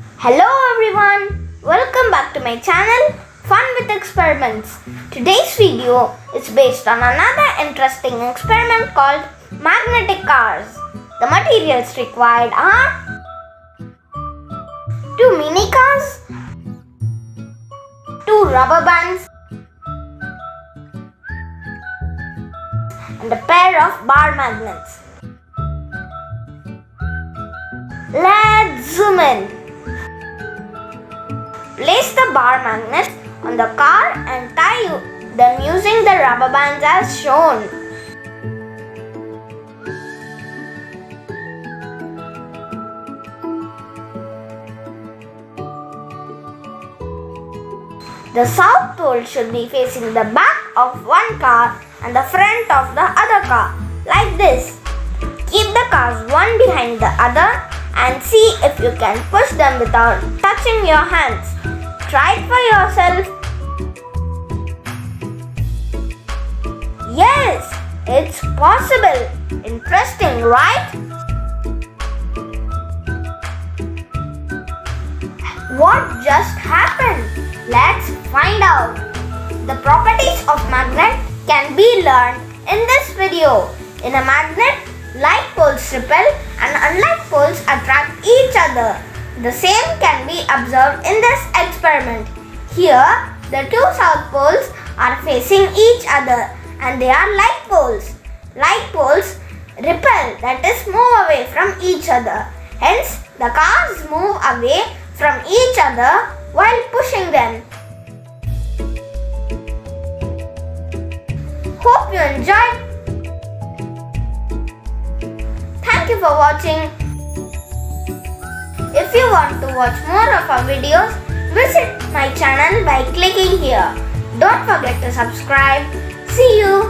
Hello everyone, welcome back to my channel Fun with Experiments. Today's video is based on another interesting experiment called magnetic cars. The materials required are 2 mini cars, 2 rubber bands, and a pair of bar magnets. Let's zoom in. Place the bar magnets on the car and tie them using the rubber bands as shown. The south pole should be facing the back of one car and the front of the other car, like this. Keep the cars one behind the other and see if you can push them without touching your hands. Try it for yourself. Yes, it's possible. Interesting, right? What just happened? Let's find out. The properties of magnet can be learned in this video. In a magnet, like poles repel and unlike poles attract each other. The same can be observed in this experiment. Here, the 2 south poles are facing each other and they are like poles. Like poles repel, that is move away from each other. Hence, the cars move away from each other while pushing them. Hope you enjoyed. Thank you for watching. If you want to watch more of our videos, visit my channel by clicking here. Don't forget to subscribe. See you.